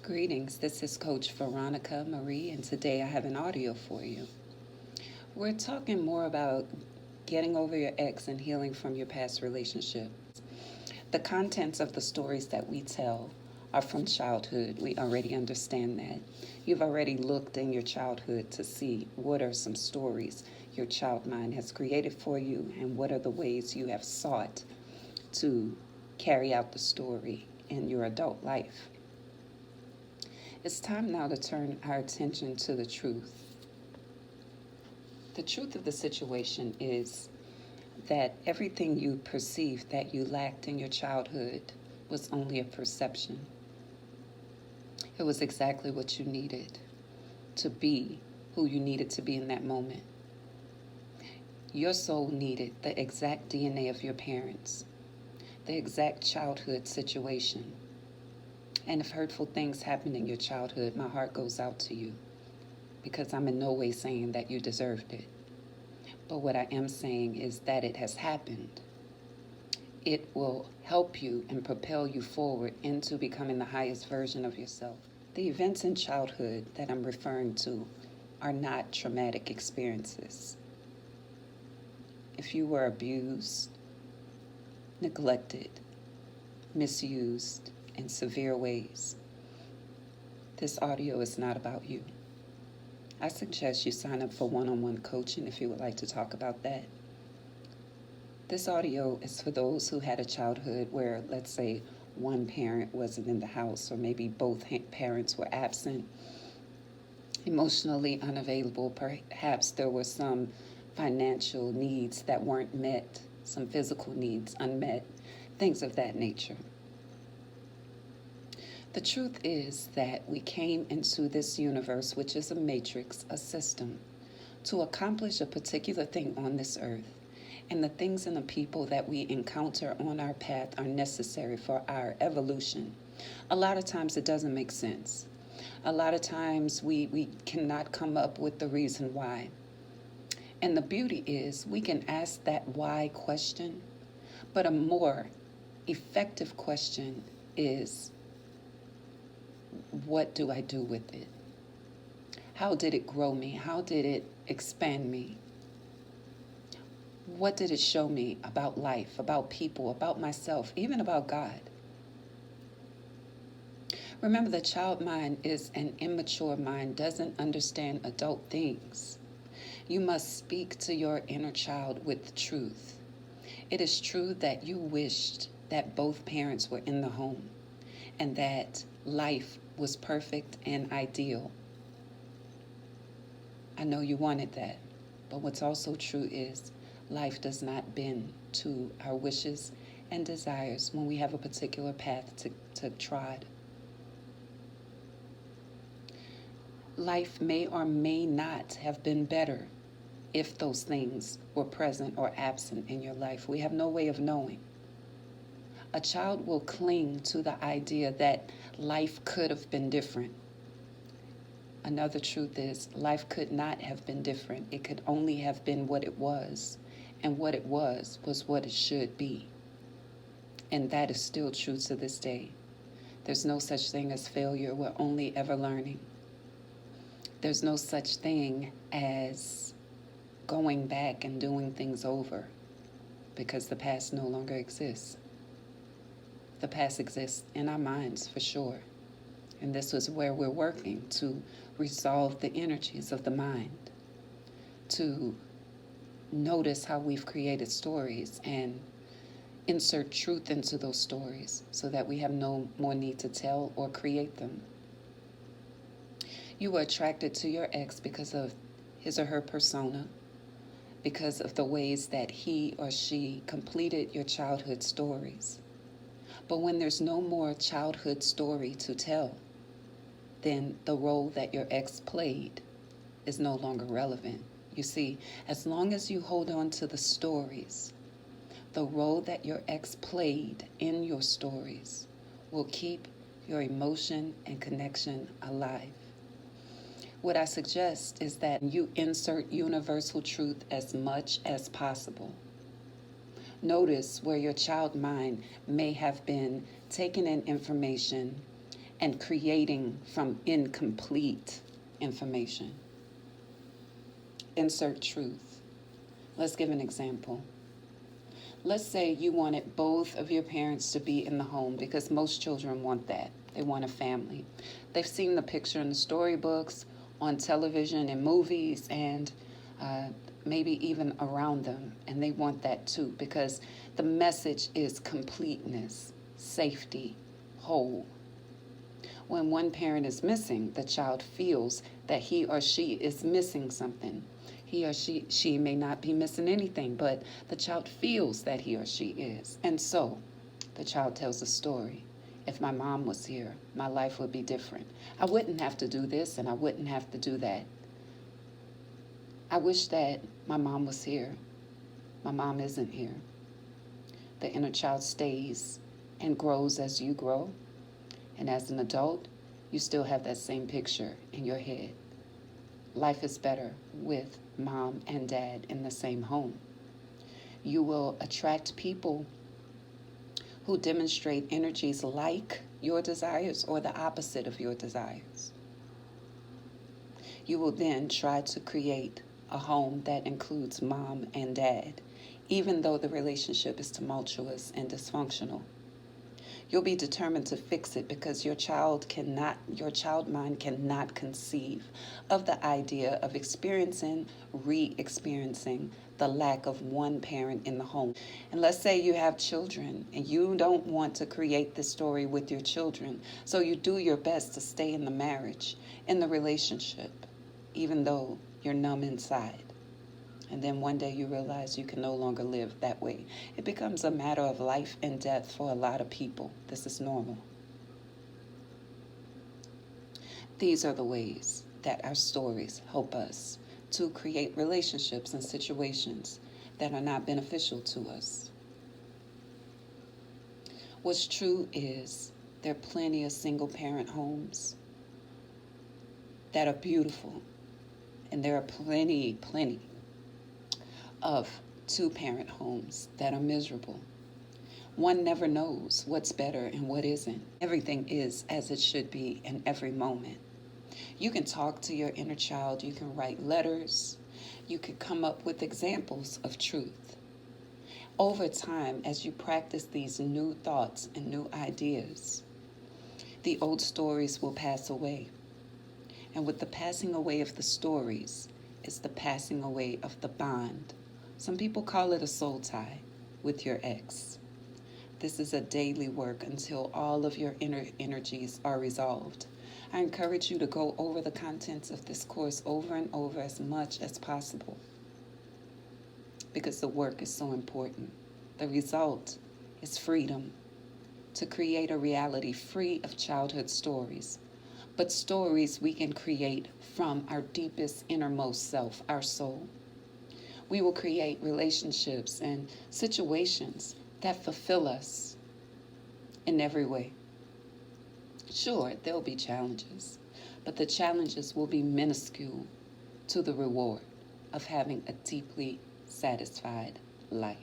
Greetings, this is Coach Veronica Marie, and today I have an audio for you. We're talking more about getting over your ex and healing from your past relationship. The contents of the stories that we tell are from childhood. We already understand that. You've already looked in your childhood to see what are some stories your child mind has created for you and what are the ways you have sought to carry out the story in your adult life. It's time now to turn our attention to the truth. The truth of the situation is that everything you perceived that you lacked in your childhood was only a perception. It was exactly what you needed to be who you needed to be in that moment. Your soul needed the exact DNA of your parents, the exact childhood situation. And if hurtful things happened in your childhood, my heart goes out to you because I'm in no way saying that you deserved it. But what I am saying is that it has happened. It will help you and propel you forward into becoming the highest version of yourself. The events in childhood that I'm referring to are not traumatic experiences. If you were abused, neglected, misused, in severe ways, this audio is not about you. I suggest you sign up for one-on-one coaching if you would like to talk about that. This audio is for those who had a childhood where, let's say, one parent wasn't in the house, or maybe both parents were absent, emotionally unavailable. Perhaps there were some financial needs that weren't met, some physical needs unmet, things of that nature. The truth is that we came into this universe, which is a matrix, a system, to accomplish a particular thing on this earth. And the things and the people that we encounter on our path are necessary for our evolution. A lot of times it doesn't make sense. A lot of times we cannot come up with the reason why. And the beauty is we can ask that why question, but a more effective question is, what do I do with it? How did it grow me? How did it expand me? What did it show me about life, about people, about myself, even about God? Remember, the child mind is an immature mind, doesn't understand adult things. You must speak to your inner child with truth. It is true that you wished that both parents were in the home and that life was perfect and ideal. I know you wanted that, but what's also true is life does not bend to our wishes and desires when we have a particular path to trod. Life may or may not have been better if those things were present or absent in your life. We have no way of knowing. A child will cling to the idea that life could have been different. Another truth is life could not have been different. It could only have been what it was. And what it was what it should be. And that is still true to this day. There's no such thing as failure. We're only ever learning. There's no such thing as going back and doing things over because the past no longer exists. The past exists in our minds for sure. And this is where we're working to resolve the energies of the mind, to notice how we've created stories and insert truth into those stories so that we have no more need to tell or create them. You were attracted to your ex because of his or her persona, because of the ways that he or she completed your childhood stories. But when there's no more childhood story to tell, then the role that your ex played is no longer relevant. You see, as long as you hold on to the stories, the role that your ex played in your stories will keep your emotion and connection alive. What I suggest is that you insert universal truth as much as possible. Notice where your child mind may have been taking in information and creating from incomplete information. Insert truth. Let's give an example. Let's say you wanted both of your parents to be in the home, because most children want that. They want a family. They've seen the picture in the storybooks, on television and movies, and maybe even around them. And they want that too, because the message is completeness, safety, whole. When one parent is missing, the child feels that he or she is missing something. He or she may not be missing anything, but the child feels that he or she is. And so the child tells a story. If my mom was here, my life would be different. I wouldn't have to do this and I wouldn't have to do that. I wish that my mom was here. My mom isn't here. The inner child stays and grows as you grow. And as an adult, you still have that same picture in your head. Life is better with mom and dad in the same home. You will attract people who demonstrate energies like your desires or the opposite of your desires. You will then try to create a home that includes mom and dad, even though the relationship is tumultuous and dysfunctional. You'll be determined to fix it because your child mind cannot conceive of the idea of re-experiencing the lack of one parent in the home. And let's say you have children and you don't want to create this story with your children, so you do your best to stay in the marriage, in the relationship, even though you're numb inside. And then one day you realize you can no longer live that way. It becomes a matter of life and death for a lot of people. This is normal. These are the ways that our stories help us to create relationships and situations that are not beneficial to us. What's true is there are plenty of single-parent homes that are beautiful, and there are plenty of two-parent homes that are miserable. One never knows what's better and what isn't. Everything is as it should be in every moment. You can talk to your inner child, you can write letters, you can come up with examples of truth. Over time, as you practice these new thoughts and new ideas, the old stories will pass away. And with the passing away of the stories is the passing away of the bond. Some people call it a soul tie with your ex. This is a daily work until all of your inner energies are resolved. I encourage you to go over the contents of this course over and over as much as possible, because the work is so important. The result is freedom to create a reality free of childhood stories, but stories we can create from our deepest innermost self, our soul. We will create relationships and situations that fulfill us in every way. Sure, there'll be challenges, but the challenges will be minuscule to the reward of having a deeply satisfied life.